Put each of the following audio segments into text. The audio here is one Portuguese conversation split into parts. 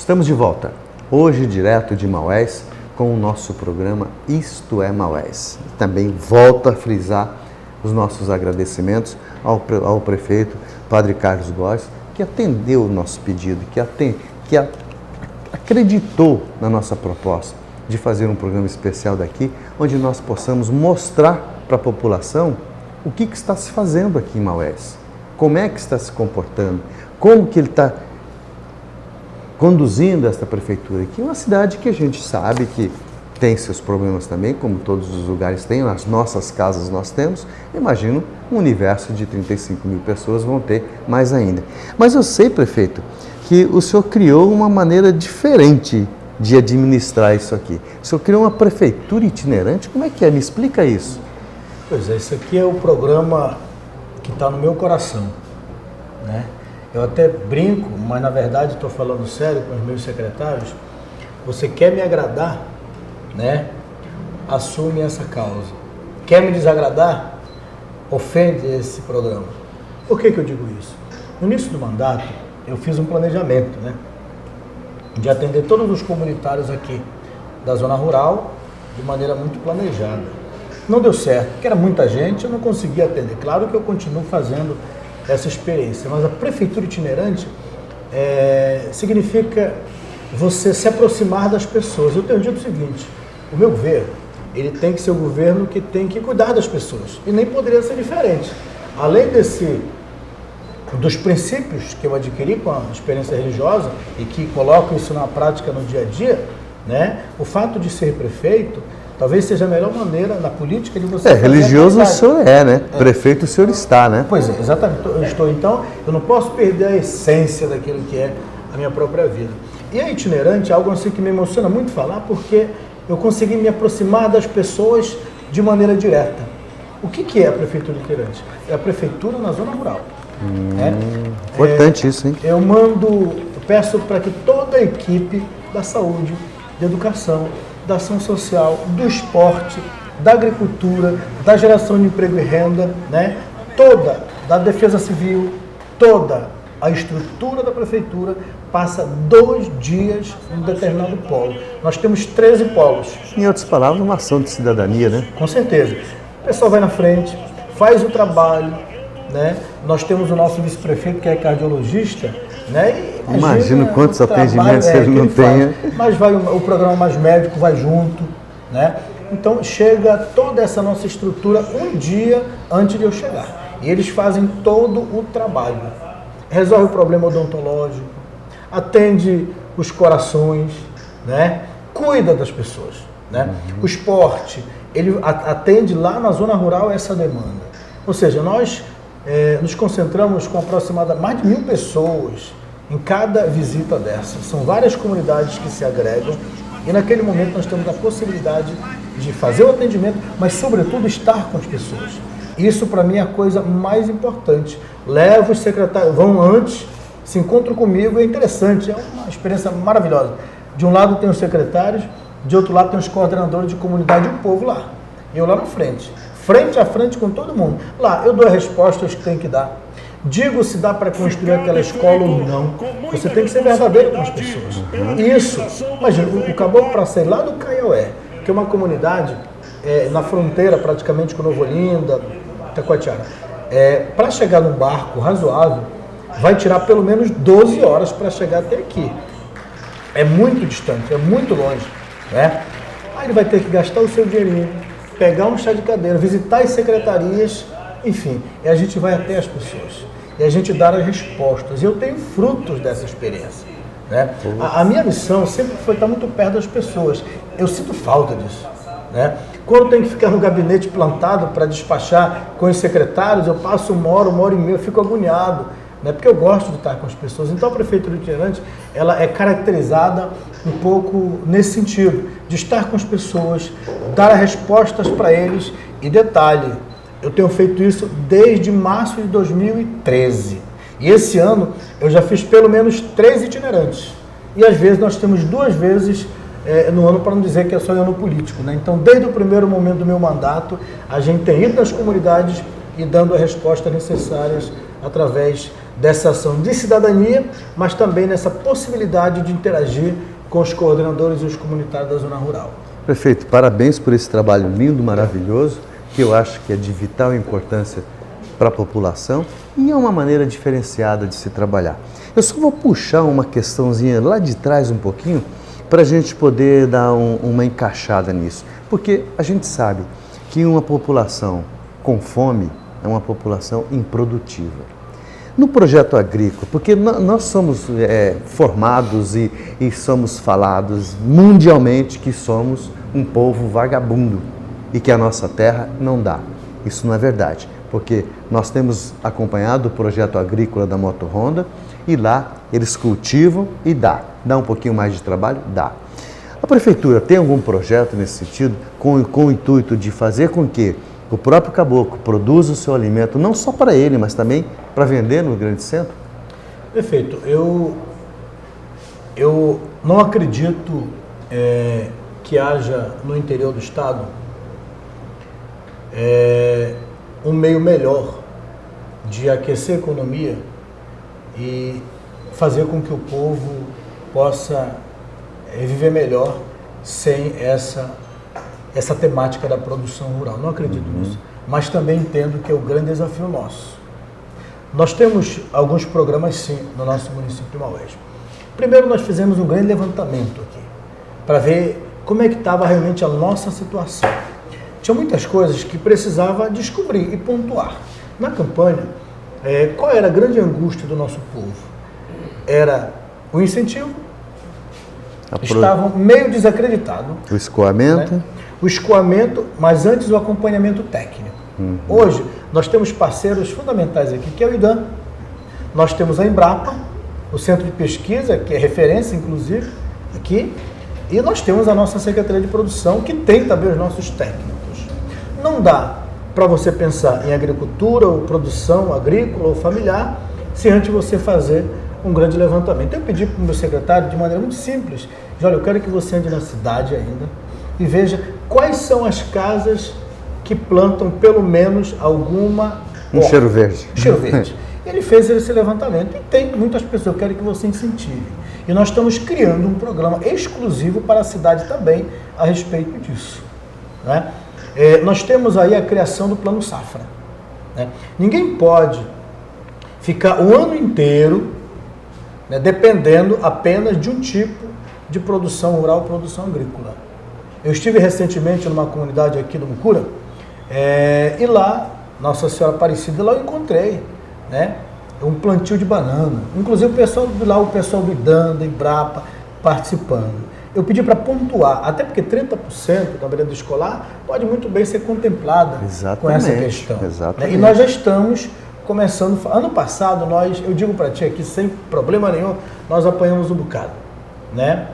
Estamos de volta, hoje direto de Maués, com o nosso programa Isto é Maués. Também volto a frisar os nossos agradecimentos ao prefeito Padre Carlos Góes, que atendeu o nosso pedido, que acreditou na nossa proposta de fazer um programa especial daqui, onde nós possamos mostrar para a população o que está se fazendo aqui em Maués, como é que está se comportando, como que ele está conduzindo esta prefeitura, que é uma cidade que a gente sabe que tem seus problemas também, como todos os lugares têm, nas nossas casas nós temos. Imagino um universo de 35 mil pessoas vão ter mais ainda. Mas eu sei, prefeito, que o senhor criou uma maneira diferente de administrar isso aqui. O senhor criou uma prefeitura itinerante, como é que é? Me explica isso. Pois é, esse aqui é o programa que está no meu coração, né? Eu até brinco, mas na verdade estou falando sério com os meus secretários. Você quer me agradar, né? Assume essa causa. Quer me desagradar? Ofende esse programa. Por que eu digo isso? No início do mandato, eu fiz um planejamento, né? De atender todos os comunitários aqui da zona rural de maneira muito planejada. Não deu certo, porque era muita gente, eu não conseguia atender. Claro que eu continuo fazendo essa experiência, mas a prefeitura itinerante significa você se aproximar das pessoas. Eu tenho dito o seguinte: o meu governo, ele tem que ser o governo que tem que cuidar das pessoas, e nem poderia ser diferente. Além dos princípios que eu adquiri com a experiência religiosa e que coloco isso na prática no dia a dia, né? O fato de ser prefeito talvez seja a melhor maneira na política de você... religioso o senhor né? Prefeito o senhor está, né? Pois é, exatamente. Eu estou, então, eu não posso perder a essência daquilo que é a minha própria vida. E a itinerante é algo assim que me emociona muito falar, porque eu consegui me aproximar das pessoas de maneira direta. O que é a prefeitura itinerante? É a prefeitura na zona rural. Importante isso, hein? Eu peço para que toda a equipe da saúde, da educação, da ação social, do esporte, da agricultura, da geração de emprego e renda, né? Toda, da defesa civil, toda a estrutura da prefeitura passa 2 dias em um determinado polo. Nós temos 13 polos. Em outras palavras, uma ação de cidadania, né? Com certeza. O pessoal vai na frente, faz o trabalho, né? Nós temos o nosso vice-prefeito, que é cardiologista, né? Imagino quantos atendimentos ele não tenha. Mas vai o programa Mais Médico vai junto, né? Então chega toda essa nossa estrutura um dia antes de eu chegar. E eles fazem todo o trabalho. Resolve o problema odontológico, atende os corações, né? Cuida das pessoas, né? O esporte, ele atende lá na zona rural essa demanda. Ou seja, nós nos concentramos com aproximadamente mais de 1.000 pessoas em cada visita dessa. São várias comunidades que se agregam e naquele momento nós temos a possibilidade de fazer o atendimento, mas sobretudo estar com as pessoas. Isso para mim é a coisa mais importante. Levo os secretários, vão antes, se encontram comigo, é interessante, é uma experiência maravilhosa. De um lado tem os secretários, de outro lado tem os coordenadores de comunidade e o povo lá. E eu lá na frente a frente com todo mundo. Lá eu dou as respostas que tem que dar. Digo se dá para construir aquela escola ou não. Você tem que ser verdadeiro com as pessoas. Isso. Imagina, o Caboclo para sair lá do Caiaué, que é uma comunidade na fronteira praticamente com Nova Olinda, Taquatiara, para chegar num barco razoável, vai tirar pelo menos 12 horas para chegar até aqui. É muito distante, é muito longe, né? Aí ele vai ter que gastar o seu dinheirinho, pegar um chá de cadeira, visitar as secretarias, enfim, e a gente vai até as pessoas. E a gente dá as respostas. E eu tenho frutos dessa experiência, né? A minha missão sempre foi estar muito perto das pessoas. Eu sinto falta disso, né? Quando tem que ficar no gabinete plantado para despachar com os secretários, eu passo uma hora e meia, eu fico agoniado, né? Porque eu gosto de estar com as pessoas. Então a prefeitura itinerante, ela é caracterizada um pouco nesse sentido, de estar com as pessoas, dar respostas para eles. E detalhe, eu tenho feito isso desde março de 2013. E esse ano eu já fiz pelo menos 3 itinerantes. E às vezes nós temos 2 vezes no ano, para não dizer que é só ano político, né? Então, desde o primeiro momento do meu mandato, a gente tem ido nas comunidades e dando as respostas necessárias através dessa ação de cidadania, mas também nessa possibilidade de interagir com os coordenadores e os comunitários da zona rural. Prefeito, parabéns por esse trabalho lindo, maravilhoso, que eu acho que é de vital importância para a população e é uma maneira diferenciada de se trabalhar. Eu só vou puxar uma questãozinha lá de trás um pouquinho para a gente poder dar uma encaixada nisso, porque a gente sabe que uma população com fome é uma população improdutiva. No projeto agrícola, porque nós somos formados e somos falados mundialmente que somos um povo vagabundo e que a nossa terra não dá. Isso não é verdade, porque nós temos acompanhado o projeto agrícola da Moto Honda e lá eles cultivam e dá. Dá um pouquinho mais de trabalho? Dá. A prefeitura tem algum projeto nesse sentido com o intuito de fazer com que o próprio caboclo produza o seu alimento, não só para ele, mas também para vender no grande centro? Perfeito. Eu não acredito que haja no interior do estado um meio melhor de aquecer a economia e fazer com que o povo possa viver melhor sem essa temática da produção rural. Não acredito nisso, mas também entendo que é o grande desafio nosso. Nós temos alguns programas, sim, no nosso município de Maués. Primeiro, nós fizemos um grande levantamento aqui, para ver como é que estava realmente a nossa situação. Tinha muitas coisas que precisava descobrir e pontuar. Na campanha, qual era a grande angústia do nosso povo? Era o incentivo, estavam meio desacreditados. O escoamento. Né? O escoamento, mas antes o acompanhamento técnico. Hoje, nós temos parceiros fundamentais aqui, que é o IDAM. Nós temos a Embrapa, o Centro de Pesquisa, que é referência, inclusive, aqui. E nós temos a nossa Secretaria de Produção, que tem também os nossos técnicos. Não dá para você pensar em agricultura, ou produção agrícola ou familiar, se antes você fazer um grande levantamento. Eu pedi para o meu secretário, de maneira muito simples, olha, eu quero que você ande na cidade ainda e veja quais são as casas que plantam pelo menos alguma horta. Cheiro verde. Cheiro verde. Ele fez esse levantamento e tem muitas pessoas, eu quero que você incentive. E nós estamos criando um programa exclusivo para a cidade também a respeito disso. Né? Nós temos aí a criação do Plano Safra. Né? Ninguém pode ficar o ano inteiro, né, dependendo apenas de um tipo de produção rural, produção agrícola. Eu estive recentemente numa comunidade aqui do Mucura, e lá, Nossa Senhora Aparecida, lá eu encontrei, né, um plantio de banana. Inclusive o pessoal do IDAM, da Embrapa, participando. Eu pedi para pontuar, até porque 30% da merenda escolar pode muito bem ser contemplada com essa questão. Exatamente. E nós já estamos começando. Ano passado, eu digo para ti aqui, sem problema nenhum, nós apanhamos um bocado. Né?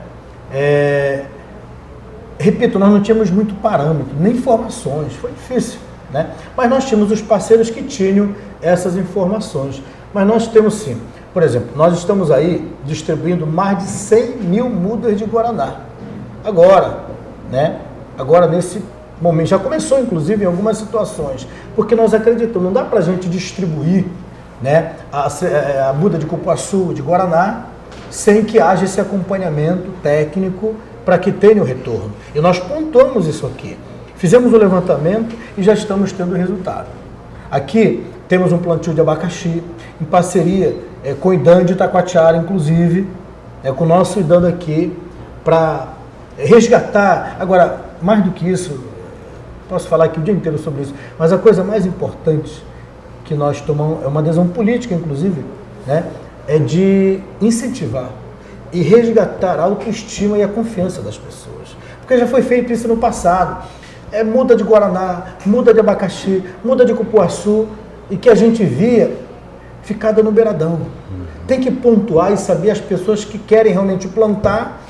Repito, nós não tínhamos muito parâmetro, nem informações, foi difícil. Né? Mas nós tínhamos os parceiros que tinham essas informações. Mas nós temos sim. Por exemplo, nós estamos aí distribuindo mais de 100 mil mudas de Guaraná. Agora, né? Agora nesse momento, já começou inclusive em algumas situações, porque nós acreditamos, não dá para a gente distribuir, né, a muda de cupuaçu, de Guaraná, sem que haja esse acompanhamento técnico para que tenha o retorno. E nós pontuamos isso aqui. Fizemos o levantamento e já estamos tendo resultado. Aqui temos um plantio de abacaxi, em parceria com o IDAM de Itacoatiara, inclusive, com o nosso IDAM aqui, para resgatar. Agora, mais do que isso, posso falar aqui o dia inteiro sobre isso, mas a coisa mais importante que nós tomamos, é uma adesão política, inclusive, né, é de incentivar e resgatar a autoestima e a confiança das pessoas. Porque já foi feito isso no passado. Muda de Guaraná, muda de abacaxi, muda de cupuaçu, e que a gente via ficada no beiradão. Tem que pontuar e saber as pessoas que querem realmente plantar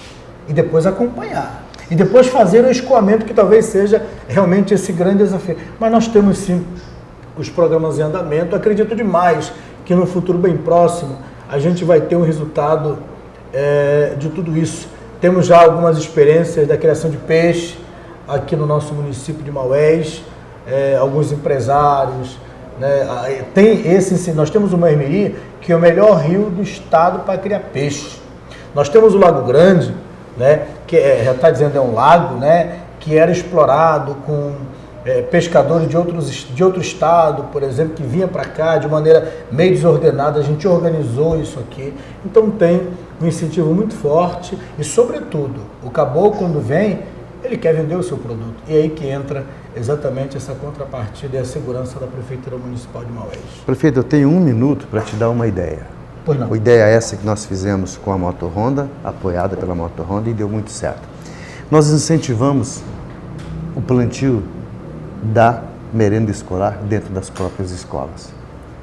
e depois acompanhar. E depois fazer o escoamento, que talvez seja realmente esse grande desafio. Mas nós temos sim os programas em andamento. Acredito demais que no futuro bem próximo a gente vai ter um resultado de tudo isso. Temos já algumas experiências da criação de peixe aqui no nosso município de Maués, alguns empresários, né? Nós temos o Moimirim, que é o melhor rio do estado para criar peixe. Nós temos o Lago Grande, né? Que já está dizendo é um lago, né? Que era explorado com pescadores de outro estado, por exemplo, que vinha para cá de maneira meio desordenada. A gente organizou isso aqui. Então tem um incentivo muito forte e, sobretudo, o caboclo, quando vem, ele quer vender o seu produto. E aí que entra exatamente essa contrapartida e a segurança da Prefeitura Municipal de Maués. Prefeito, eu tenho 1 minuto para te dar uma ideia. Pois não. A ideia é essa que nós fizemos com a Moto Honda, apoiada pela Moto Honda, e deu muito certo. Nós incentivamos o plantio da merenda escolar dentro das próprias escolas.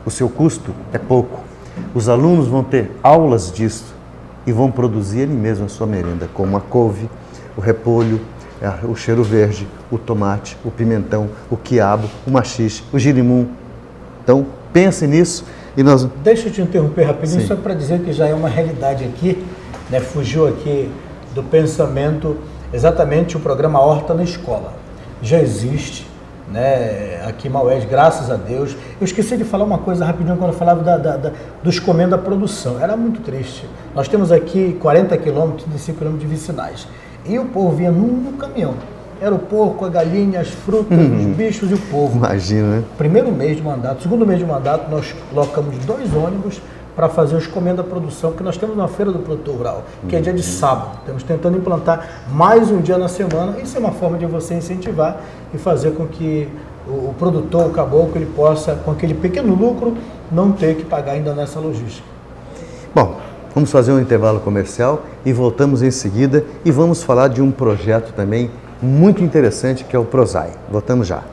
O seu custo é pouco. Os alunos vão ter aulas disso e vão produzir ele mesmo a sua merenda, como a couve, o repolho, o cheiro verde, o tomate, o pimentão, o quiabo, o maxixe, o girimum. Então, pense nisso e nós... Deixa eu te interromper rapidinho, Sim. só para dizer que já é uma realidade aqui, né? Fugiu aqui do pensamento exatamente o programa Horta na Escola. Já existe, né? Aqui em Maués, graças a Deus. Eu esqueci de falar uma coisa rapidinho quando eu falava dos comendo a produção. Era muito triste. Nós temos aqui 40 quilômetros, 35 quilômetros de vicinais. E o povo vinha num caminhão. Era o porco, a galinha, as frutas, os bichos e o povo. Imagina, né? Primeiro mês de mandato, segundo mês de mandato, nós colocamos 2 ônibus para fazer os comendo a produção, porque nós temos uma feira do produtor rural, que é dia de sábado. Estamos tentando implantar mais um dia na semana. Isso é uma forma de você incentivar e fazer com que o produtor, o caboclo, ele possa, com aquele pequeno lucro, não ter que pagar ainda nessa logística. Bom, vamos fazer um intervalo comercial e voltamos em seguida e vamos falar de um projeto também muito interessante que é o Prosai. Voltamos já.